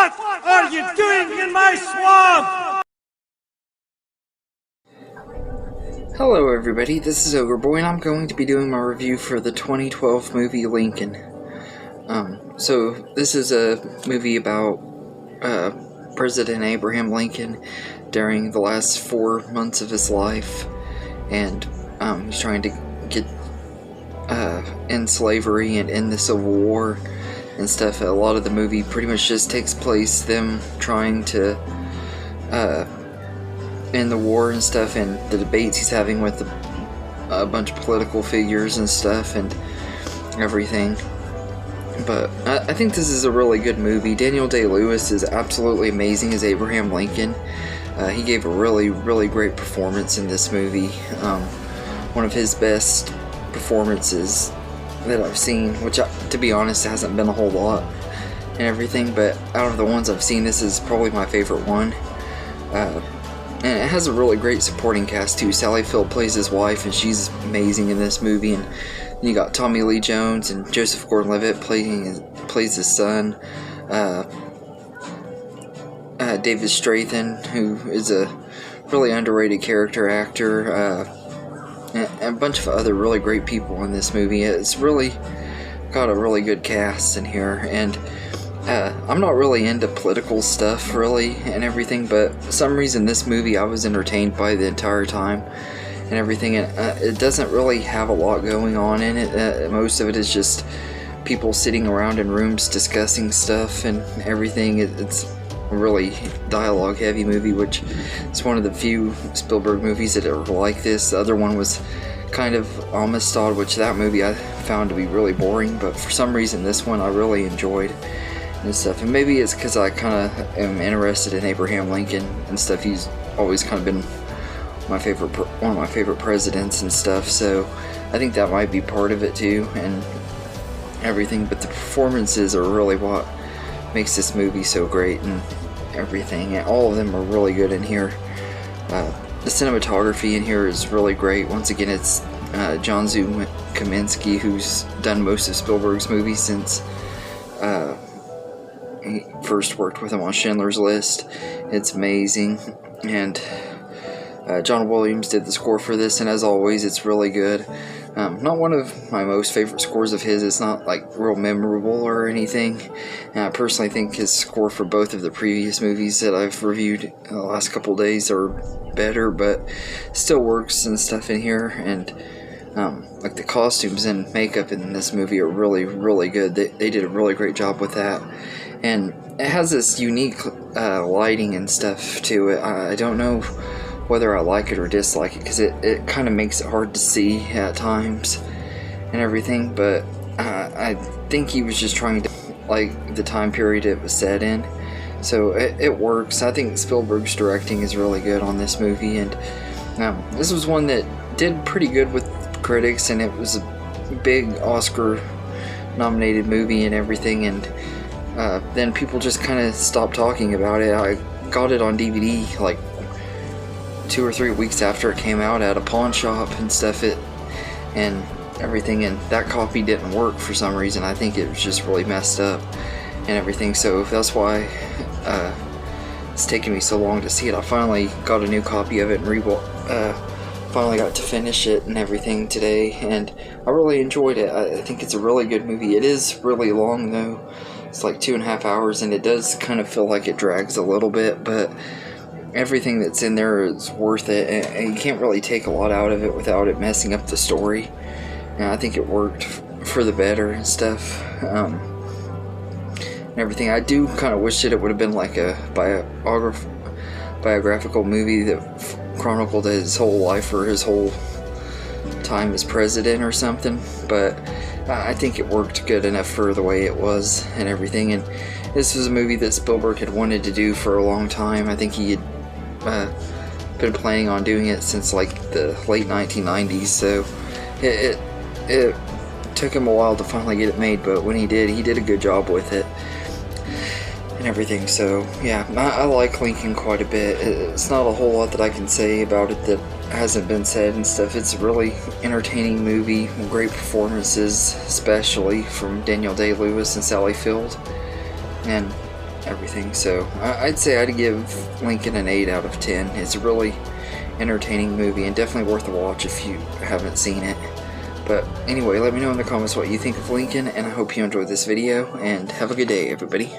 What are you doing in my swamp? Hello everybody, this is Ogreboy and I'm going to be doing my review for the 2012 movie Lincoln. So this is a movie about President Abraham Lincoln during the last 4 months of his life, and he's trying to get end slavery and end the Civil War and stuff. A lot of the movie pretty much just takes place them trying to end the war and stuff, and the debates he's having with a bunch of political figures and stuff and everything. But I think this is a really good movie. Daniel Day-Lewis is absolutely amazing as Abraham Lincoln. He gave a really great performance in this movie. One of his best performances that I've seen, which to be honest hasn't been a whole lot and everything, but out of the ones I've seen, this is probably my favorite one. And it has a really great supporting cast too. Sally Field plays his wife, and she's amazing in this movie. And then you got Tommy Lee Jones and Joseph Gordon-Levitt plays his son. David Strathairn, who is a really underrated character actor, and a bunch of other really great people in this movie. It's really got a really good cast in here, and I'm not really into political stuff really and everything, but for some reason this movie I was entertained by the entire time and everything. And it doesn't really have a lot going on in it. Most of it is just people sitting around in rooms discussing stuff and everything. It's a really dialogue heavy movie, which is one of the few Spielberg movies that are like this. The other one was kind of Amistad, which that movie I found to be really boring, but for some reason this one I really enjoyed and stuff. And maybe it's because I kind of am interested in Abraham Lincoln and stuff. He's always kind of been one of my favorite presidents and stuff, so I think that might be part of it too and everything. But the performances are really what makes this movie so great and everything, and all of them are really good in here. The cinematography in here is really great. Once again, it's John Kaminsky, who's done most of Spielberg's movies since he first worked with him on Schindler's List. It's amazing. And John Williams did the score for this, and as always it's really good. Not one of my most favorite scores of his. It's not like real memorable or anything, and I personally think his score for both of the previous movies that I've reviewed in the last couple days are better, but still works and stuff in here. And like the costumes and makeup in this movie are really good. They did a really great job with that. And it has this unique lighting and stuff to it. I don't know whether I like it or dislike it, because it kind of makes it hard to see at times and everything, but I think he was just trying to like the time period it was set in, so it works. I think Spielberg's directing is really good on this movie, and this was one that did pretty good with critics, and it was a big Oscar nominated movie and everything, and then people just kind of stopped talking about it. I got it on DVD like 2 or 3 weeks after it came out at a pawn shop and stuff, and everything, and that copy didn't work for some reason. I think it was just really messed up and everything, so that's why it's taken me so long to see it. I finally got a new copy of it and finally got to finish it and everything today, and I really enjoyed it. I think it's a really good movie. It is really long though. It's like 2.5 hours, and it does kind of feel like it drags a little bit, but everything that's in there is worth it, and you can't really take a lot out of it without it messing up the story. And I think it worked for the better and stuff, and everything. I do kind of wish that it would have been like a biographical movie that chronicled his whole life or his whole time as president or something, but I think it worked good enough for the way it was and everything. And this was a movie that Spielberg had wanted to do for a long time. I think he had been planning on doing it since like the late 1990s, so it took him a while to finally get it made, but when he did a good job with it and everything. So yeah, I like Lincoln quite a bit. It's not a whole lot that I can say about it that hasn't been said and stuff. It's a really entertaining movie, great performances, especially from Daniel Day-Lewis and Sally Field, and everything. So I'd say I'd give Lincoln an 8 out of 10. It's a really entertaining movie and definitely worth a watch if you haven't seen it. But anyway, let me know in the comments what you think of Lincoln, and I hope you enjoyed this video, and have a good day, everybody.